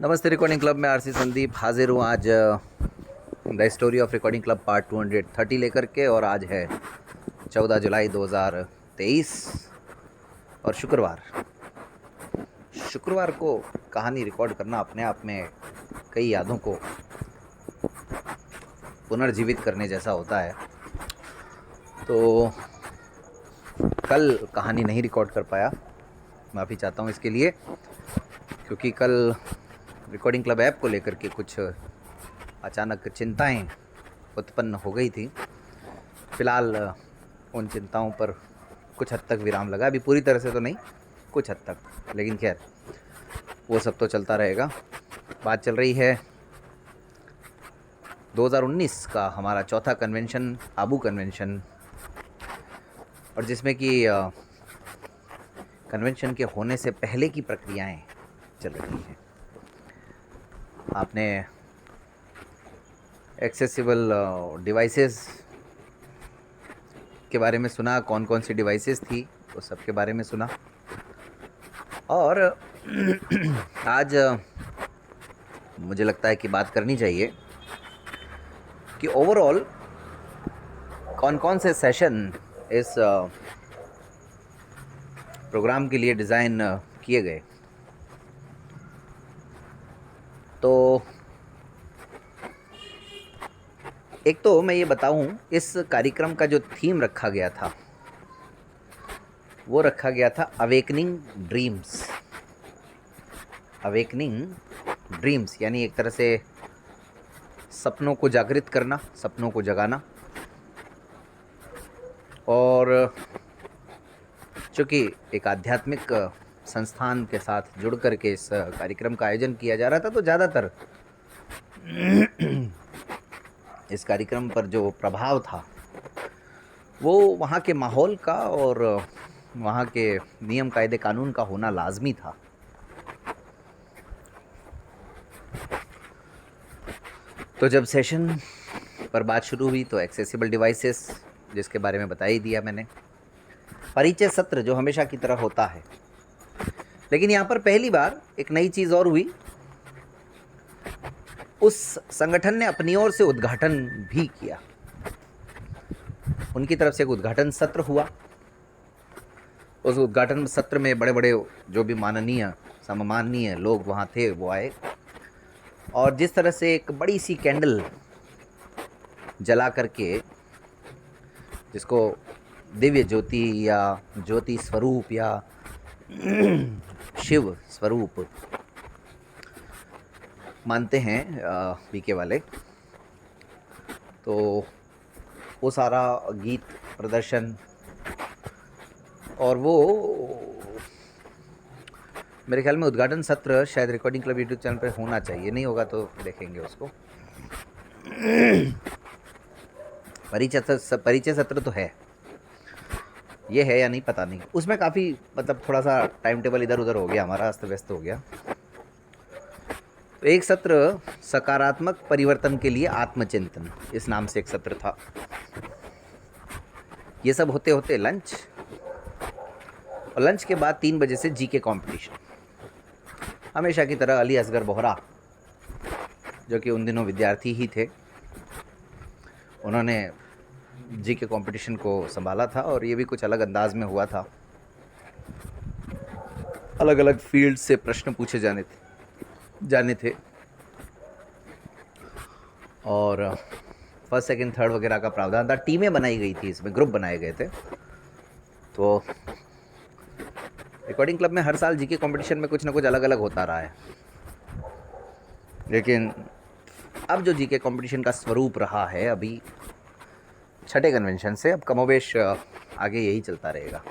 नमस्ते recording club में RC Sandeep हाजिर हूँ आज the story of recording club part 230 लेकर के। और आज है 14 जुलाई 2023 और शुक्रवार को कहानी रिकॉर्ड करना अपने आप में कई यादों को पुनर्जीवित करने जैसा होता है। तो कल कहानी नहीं रिकॉर्ड कर पाया, माफ़ी चाहता हूँ इसके लिए, क्योंकि कल रिकॉर्डिंग क्लब ऐप को लेकर के कुछ अचानक चिंताएं उत्पन्न हो गई थी। फ़िलहाल उन चिंताओं पर कुछ हद तक विराम लगा, अभी पूरी तरह से तो नहीं, कुछ हद तक, लेकिन खैर वो सब तो चलता रहेगा। बात चल रही है 2019 का हमारा चौथा कन्वेंशन, आबू कन्वेंशन, और जिसमें कि कन्वेंशन के होने से पहले की प्रक्रियाएं चल रही हैं। आपने एक्सेसिबल डिवाइसेस के बारे में सुना, कौन कौन सी डिवाइसेस थी वो सब के बारे में सुना। और आज मुझे लगता है कि बात करनी चाहिए कि ओवरऑल कौन कौन से सेशन इस प्रोग्राम के लिए डिज़ाइन किए गए। तो एक तो मैं ये बताऊं, इस कार्यक्रम का जो थीम रखा गया था वो रखा गया था अवेकनिंग ड्रीम्स। अवेकनिंग ड्रीम्स यानी एक तरह से सपनों को जागृत करना, सपनों को जगाना। और चूँकि एक आध्यात्मिक संस्थान के साथ जुड़ कर के इस कार्यक्रम का आयोजन किया जा रहा था, तो ज़्यादातर इस कार्यक्रम पर जो प्रभाव था वो वहाँ के माहौल का और वहाँ के नियम कायदे कानून का होना लाजमी था। तो जब सेशन पर बात शुरू हुई तो एक्सेसिबल डिवाइसेस, जिसके बारे में बता ही दिया मैंने, परिचय सत्र जो हमेशा की तरह होता है, लेकिन यहाँ पर पहली बार एक नई चीज़ और हुई। उस संगठन ने अपनी ओर से उद्घाटन भी किया, उनकी तरफ से एक उद्घाटन सत्र हुआ। उस उद्घाटन सत्र में बड़े बड़े जो भी माननीय सम्माननीय लोग वहाँ थे वो आए, और जिस तरह से एक बड़ी सी कैंडल जला करके, जिसको दिव्य ज्योति या ज्योति स्वरूप या शिव स्वरूप मानते हैं बीके वाले, तो वो सारा गीत प्रदर्शन, और वो मेरे ख्याल में उद्घाटन सत्र शायद रिकॉर्डिंग क्लब यूट्यूब चैनल पे होना चाहिए, नहीं होगा तो देखेंगे उसको। परिचय सत्र तो है, ये है या नहीं पता नहीं। उसमें काफ़ी मतलब थोड़ा सा टाइम टेबल इधर उधर हो गया, हमारा अस्त व्यस्त हो गया। तो एक सत्र सकारात्मक परिवर्तन के लिए आत्मचिंतन, इस नाम से एक सत्र था। ये सब होते होते लंच, और लंच के बाद 3 बजे से जीके कंपटीशन। हमेशा की तरह अली असगर बोहरा, जो कि उन दिनों विद्यार्थी ही थे, उन्होंने जीके कंपटीशन को संभाला था, और ये भी कुछ अलग अंदाज में हुआ था। अलग अलग फील्ड से प्रश्न पूछे जाने थे, और फर्स्ट सेकंड थर्ड वगैरह का प्रावधान था। टीमें बनाई गई थी, इसमें ग्रुप बनाए गए थे। तो रिकॉर्डिंग क्लब में हर साल जीके कंपटीशन में कुछ ना कुछ अलग अलग होता रहा है, लेकिन अब जो जीके कंपटीशन का स्वरूप रहा है अभी छठे कन्वेंशन से, अब कमोबेश आगे यही चलता रहेगा।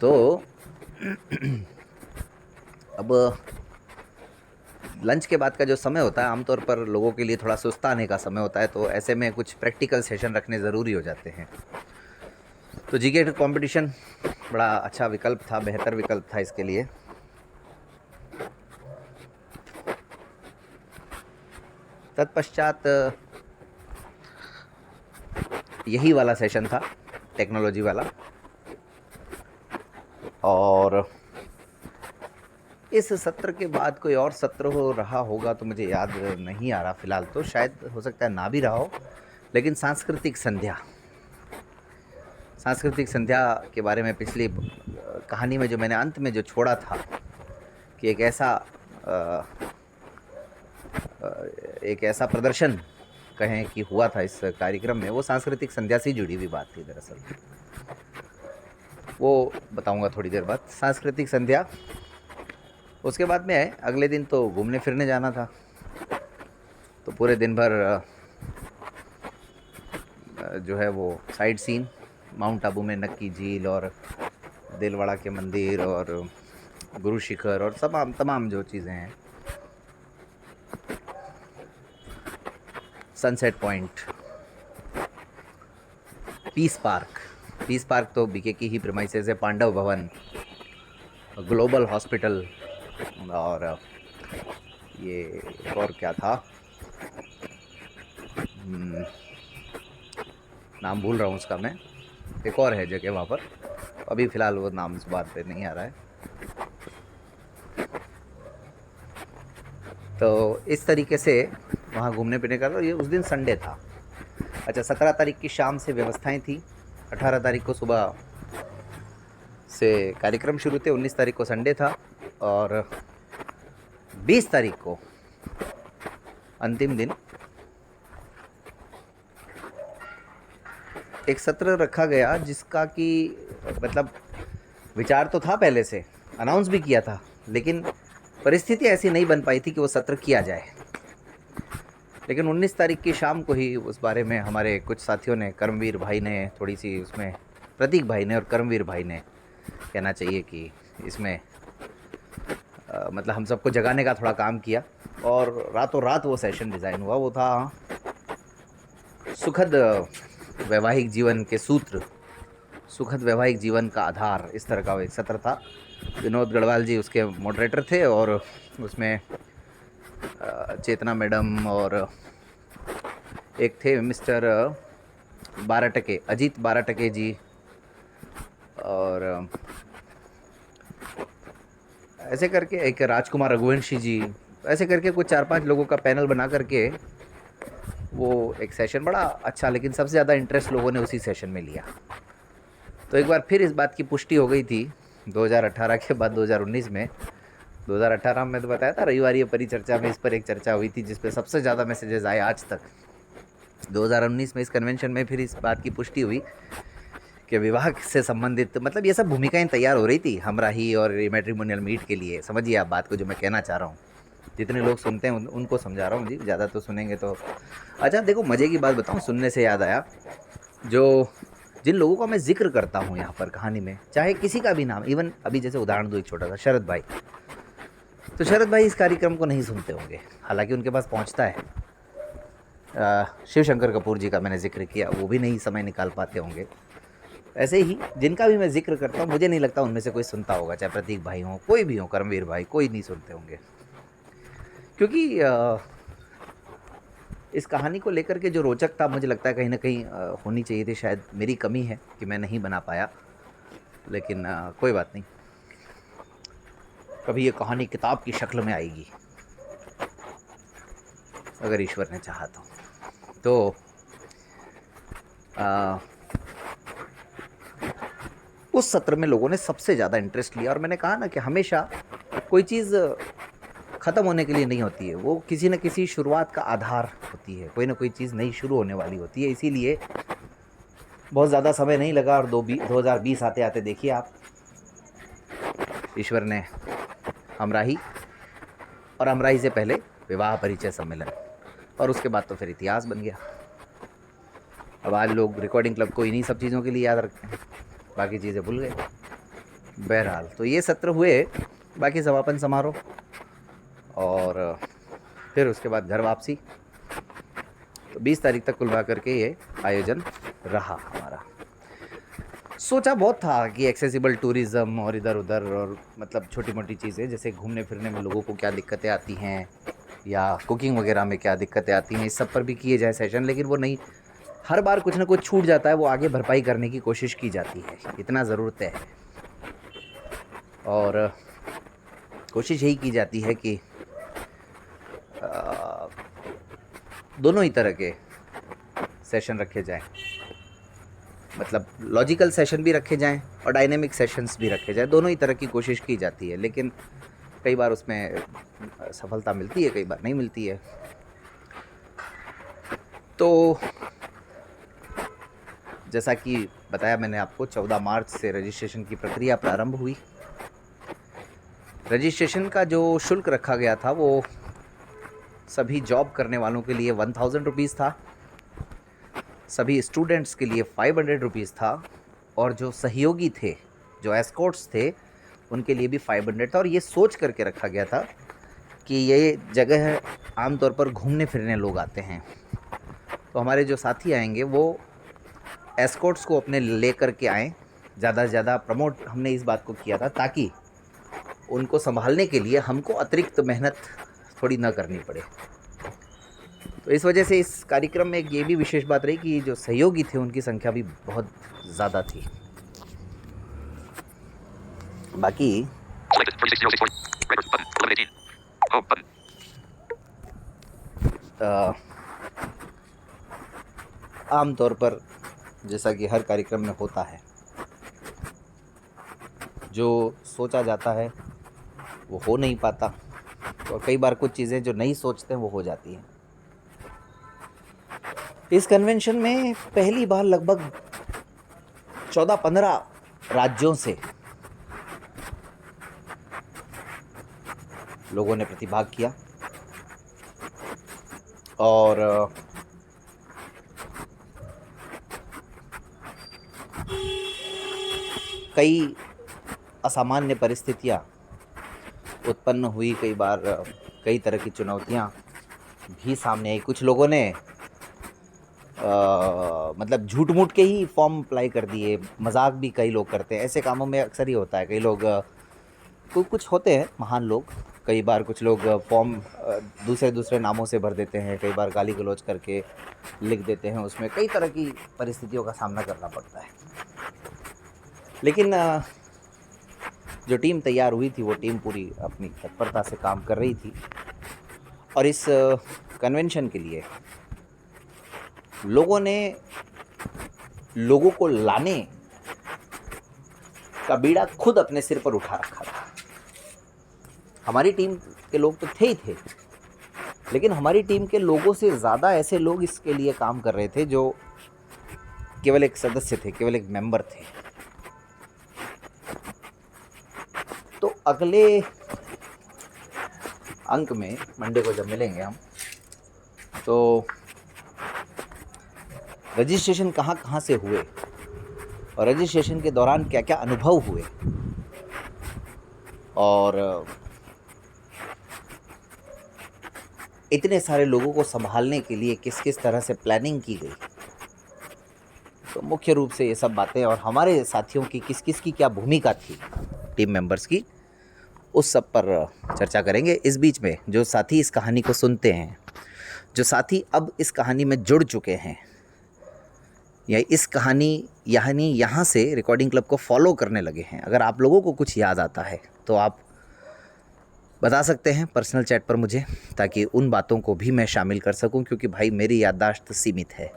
तो अब लंच के बाद का जो समय होता है आमतौर पर लोगों के लिए थोड़ा सुस्ताने का समय होता है, तो ऐसे में कुछ प्रैक्टिकल सेशन रखने ज़रूरी हो जाते हैं। तो जीके कंपटीशन बड़ा अच्छा विकल्प था, बेहतर विकल्प था इसके लिए। तत्पश्चात यही वाला सेशन था, टेक्नोलॉजी वाला, और इस सत्र के बाद कोई और सत्र हो रहा होगा तो मुझे याद नहीं आ रहा फ़िलहाल, तो शायद हो सकता है ना भी रहा हो, लेकिन सांस्कृतिक संध्या के बारे में पिछली कहानी में जो मैंने अंत में जो छोड़ा था कि एक ऐसा प्रदर्शन कहें कि हुआ था इस कार्यक्रम में, वो सांस्कृतिक संध्या से जुड़ी हुई बात थी दरअसल। वो बताऊंगा थोड़ी देर बाद। सांस्कृतिक संध्या, उसके बाद में अगले दिन तो घूमने फिरने जाना था, तो पूरे दिन भर जो है वो साइड सीन, माउंट आबू में नक्की झील और दिलवाड़ा के मंदिर और गुरु शिखर और तमाम जो चीज़ें हैं, सनसेट पॉइंट, पीस पार्क तो बीके की ही प्रेमाइसेस है, पांडव भवन, ग्लोबल हॉस्पिटल, और ये और क्या था, नाम भूल रहा हूँ उसका मैं, एक और है जगह वहाँ पर, अभी फ़िलहाल वो नाम इस बात पे नहीं आ रहा है। तो इस तरीके से वहाँ घूमने फिरने का, तो ये उस दिन संडे था। अच्छा, 17 तारीख की शाम से व्यवस्थाएं थी, 18 तारीख को सुबह से कार्यक्रम शुरू थे, 19 तारीख को संडे था, और 20 तारीख को अंतिम दिन एक सत्र रखा गया, जिसका कि मतलब विचार तो था पहले से, अनाउंस भी किया था, लेकिन परिस्थिति ऐसी नहीं बन पाई थी कि वो सत्र किया जाए। लेकिन 19 तारीख की शाम को ही उस बारे में हमारे कुछ साथियों ने, कर्मवीर भाई ने थोड़ी सी उसमें, प्रतीक भाई ने और कर्मवीर भाई ने, कहना चाहिए कि इसमें मतलब हम सबको जगाने का थोड़ा काम किया, और रातों रात वो सेशन डिज़ाइन हुआ। वो था सुखद वैवाहिक जीवन के सूत्र, सुखद वैवाहिक जीवन का आधार, इस तरह का वो एक सत्र था। विनोद गढ़वाल जी उसके मॉडरेटर थे, और उसमें चेतना मैडम और एक थे मिस्टर 12 टके, अजीत 12 टके जी, और ऐसे करके एक राजकुमार रघुवंशी जी, ऐसे करके कुछ 4-5 लोगों का पैनल बना करके वो एक सेशन बड़ा अच्छा, लेकिन सबसे ज़्यादा इंटरेस्ट लोगों ने उसी सेशन में लिया। तो एक बार फिर इस बात की पुष्टि हो गई थी 2018 के बाद 2019 में। 2018 में तो बताया था रविवार ये परिचर्चा में इस पर एक चर्चा हुई थी, जिस पे सबसे ज़्यादा मैसेजेस आए आज तक। 2019 में इस कन्वेंशन में फिर इस बात की पुष्टि हुई कि विवाह से संबंधित, मतलब ये सब भूमिकाएं तैयार हो रही थी हमराही और मैट्रिमोनियल मीट के लिए। समझिए आप बात को जो मैं कहना चाह रहा हूँ, जितने लोग सुनते हैं उनको समझा रहा हूँ जी, ज़्यादा तो सुनेंगे तो। अच्छा देखो, मज़े की बात बताऊँ, सुनने से याद आया, जो जिन लोगों का मैं जिक्र करता हूँ यहाँ पर कहानी में, चाहे किसी का भी नाम, इवन अभी जैसे उदाहरण दो एक छोटा सा, शरद भाई, तो शरद भाई इस कार्यक्रम को नहीं सुनते होंगे, हालांकि उनके पास पहुँचता है। शिव शंकर कपूर जी का मैंने जिक्र किया, वो भी नहीं समय निकाल पाते होंगे। ऐसे ही जिनका भी मैं जिक्र करता हूँ, मुझे नहीं लगता उनमें से कोई सुनता होगा, चाहे प्रतीक भाई हों, कोई भी हो, कर्मवीर भाई, कोई नहीं सुनते होंगे। क्योंकि इस कहानी को लेकर के जो रोचकता मुझे लगता है कहीं ना कहीं होनी चाहिए थी। शायद मेरी कमी है कि मैं नहीं बना पाया, लेकिन कोई बात नहीं, कभी ये कहानी किताब की शक्ल में आएगी अगर ईश्वर ने चाहा तो उस सत्र में लोगों ने सबसे ज़्यादा इंटरेस्ट लिया। और मैंने कहा ना कि हमेशा कोई चीज़ ख़त्म होने के लिए नहीं होती है, वो किसी न किसी शुरुआत का आधार होती है, कोई ना कोई चीज़ नई शुरू होने वाली होती है। इसीलिए बहुत ज़्यादा समय नहीं लगा, और 2020 आते आते देखिए आप, ईश्वर ने हमराही, और हमराही से पहले विवाह परिचय सम्मेलन, और उसके बाद तो फिर इतिहास बन गया। अब आज लोग रिकॉर्डिंग क्लब को इन्हीं सब चीज़ों के लिए याद रखते हैं, बाकी चीज़ें भूल गए। बहरहाल तो ये सत्र हुए, बाकी समापन समारोह, और फिर उसके बाद घर वापसी। तो 20 तारीख तक कुल मिला करके ये आयोजन रहा हमारा। सोचा बहुत था कि एक्सेसिबल टूरिज़्म और इधर उधर, और मतलब छोटी मोटी चीज़ें, जैसे घूमने फिरने में लोगों को क्या दिक्कतें आती हैं, या कुकिंग वगैरह में क्या दिक्कतें आती हैं, इस सब पर भी किए जाए सेशन। लेकिन वो नहीं, हर बार कुछ ना कुछ छूट जाता है, वो आगे भरपाई करने की कोशिश की जाती है, इतना ज़रूर तय है। और कोशिश यही की जाती है कि दोनों ही तरह के सेशन रखे जाएं, मतलब लॉजिकल सेशन भी रखे जाएं और डायनेमिक सेशंस भी रखे जाएं। दोनों ही तरह की कोशिश की जाती है, लेकिन कई बार उसमें सफलता मिलती है, कई बार नहीं मिलती है। तो जैसा कि बताया मैंने आपको, 14 मार्च से रजिस्ट्रेशन की प्रक्रिया प्रारंभ हुई। रजिस्ट्रेशन का जो शुल्क रखा गया था वो सभी जॉब करने वालों के लिए 1000 रुपीज़ था, सभी स्टूडेंट्स के लिए 500 रुपीज़ था, और जो सहयोगी थे, जो एस्कॉर्ट्स थे, उनके लिए भी 500 था। और ये सोच करके रखा गया था कि ये जगह आमतौर पर घूमने फिरने लोग आते हैं, तो हमारे जो साथी आएंगे वो एस्कॉर्ट्स को अपने ले कर के आएँ। ज़्यादा से ज़्यादा प्रमोट हमने इस बात को किया था ताकि उनको संभालने के लिए हमको अतिरिक्त मेहनत थोड़ी ना करनी पड़े। तो इस वजह से इस कार्यक्रम में एक ये भी विशेष बात रही कि जो सहयोगी थे उनकी संख्या भी बहुत ज़्यादा थी। बाकी आम तौर पर जैसा कि हर कार्यक्रम में होता है, जो सोचा जाता है वो हो नहीं पाता, और कई बार कुछ चीज़ें जो नहीं सोचते हैं वो हो जाती हैं। इस कन्वेंशन में पहली बार लगभग 14-15 राज्यों से लोगों ने प्रतिभाग किया, और कई असामान्य परिस्थितियां उत्पन्न हुई। कई बार कई तरह की चुनौतियां भी सामने आई। कुछ लोगों ने मतलब झूठ मूठ के ही फॉर्म अप्लाई कर दिए, मजाक भी कई लोग करते हैं। ऐसे कामों में अक्सर ही होता है, कई लोग कुछ होते हैं महान लोग, कई बार कुछ लोग फॉर्म दूसरे नामों से भर देते हैं, कई बार गाली गलौज करके लिख देते हैं। उसमें कई तरह की परिस्थितियों का सामना करना पड़ता है। लेकिन जो टीम तैयार हुई थी वो टीम पूरी अपनी तत्परता से काम कर रही थी, और इस कन्वेंशन के लिए लोगों ने लोगों को लाने का बीड़ा खुद अपने सिर पर उठा रखा था। हमारी टीम के लोग तो थे ही थे, लेकिन हमारी टीम के लोगों से ज़्यादा ऐसे लोग इसके लिए काम कर रहे थे जो केवल एक सदस्य थे, केवल एक मेंबर थे। तो अगले अंक में मंडे को जब मिलेंगे हम, तो रजिस्ट्रेशन कहाँ से हुए और रजिस्ट्रेशन के दौरान क्या क्या अनुभव हुए, और इतने सारे लोगों को संभालने के लिए किस किस तरह से प्लानिंग की गई, तो मुख्य रूप से ये सब बातें और हमारे साथियों की किस किस की क्या भूमिका थी, टीम मेंबर्स की, उस सब पर चर्चा करेंगे। इस बीच में जो साथी इस कहानी को सुनते हैं, जो साथी अब इस कहानी में जुड़ चुके हैं, या इस कहानी यानी यहाँ से रिकॉर्डिंग क्लब को फॉलो करने लगे हैं, अगर आप लोगों को कुछ याद आता है तो आप बता सकते हैं पर्सनल चैट पर मुझे, ताकि उन बातों को भी मैं शामिल कर सकूं, क्योंकि भाई मेरी याददाश्त सीमित है।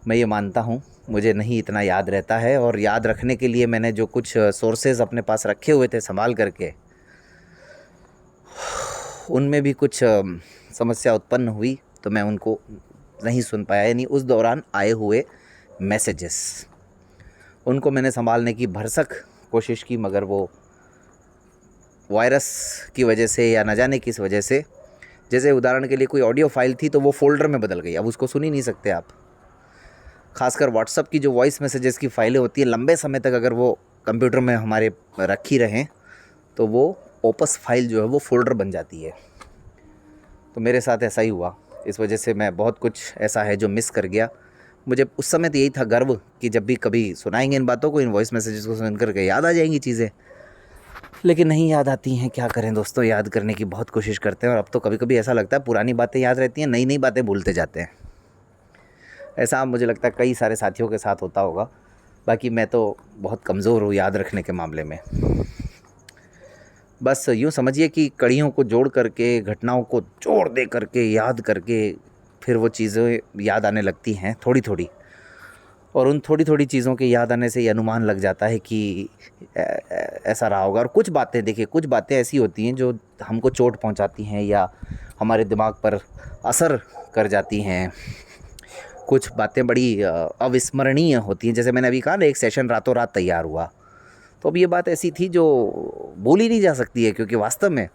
मैं ये मानता हूँ मुझे नहीं इतना याद रहता है, और याद रखने के लिए मैंने जो कुछ सोर्सेज अपने पास रखे हुए थे संभाल करके, उनमें भी कुछ समस्या उत्पन्न हुई, तो मैं उनको नहीं सुन पाया। यानी उस दौरान आए हुए मैसेजेस, उनको मैंने संभालने की भरसक कोशिश की, मगर वो वायरस की वजह से या न जाने किस वजह से, जैसे उदाहरण के लिए कोई ऑडियो फाइल थी तो वो फ़ोल्डर में बदल गई, अब उसको सुन ही नहीं सकते आप। खासकर व्हाट्सअप की जो वॉइस मैसेजेस की फ़ाइलें होती हैं, लंबे समय तक अगर वो कंप्यूटर में हमारे रखी रहें तो वो ओपस फाइल जो है वो फ़ोल्डर बन जाती है। तो मेरे साथ ऐसा ही हुआ, इस वजह से मैं बहुत कुछ ऐसा है जो मिस कर गया। मुझे उस समय तो यही था गर्व कि जब भी कभी सुनाएंगे इन बातों को, इन वॉइस मैसेजेस को सुन करके याद आ जाएंगी चीज़ें, लेकिन नहीं याद आती हैं। क्या करें दोस्तों, याद करने की बहुत कोशिश करते हैं, और अब तो कभी कभी ऐसा लगता है पुरानी बातें याद रहती हैं, नई नई बातें भूलते जाते हैं। ऐसा मुझे लगता है कई सारे साथियों के साथ होता होगा। बाकी मैं तो बहुत कमज़ोर हूँ याद रखने के मामले में। बस यूँ समझिए कि कड़ियों को जोड़ करके, घटनाओं को जोड़ दे करके, याद करके फिर वो चीज़ें याद आने लगती हैं थोड़ी-थोड़ी, और उन थोड़ी-थोड़ी चीज़ों के याद आने से ये अनुमान लग जाता है कि ऐसा रहा होगा। और कुछ बातें देखिए, कुछ बातें ऐसी होती हैं जो हमको चोट पहुँचाती हैं या हमारे दिमाग पर असर कर जाती हैं। कुछ बातें बड़ी अविस्मरणीय होती हैं। जैसे मैंने अभी कहा ना, एक सेशन रातों रात तैयार हुआ, तो अब ये बात ऐसी थी जो बोली नहीं जा सकती है, क्योंकि वास्तव में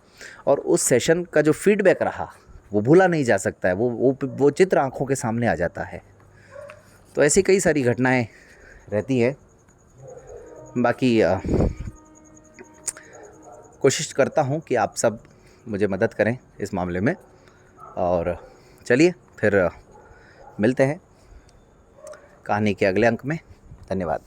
और उस सेशन का जो फीडबैक रहा वो भूला नहीं जा सकता है। वो चित्र आँखों के सामने आ जाता है। तो ऐसी कई सारी घटनाएं रहती हैं। बाकी कोशिश करता हूँ कि आप सब मुझे मदद करें इस मामले में। और चलिए फिर मिलते हैं कहानी के अगले अंक में। धन्यवाद।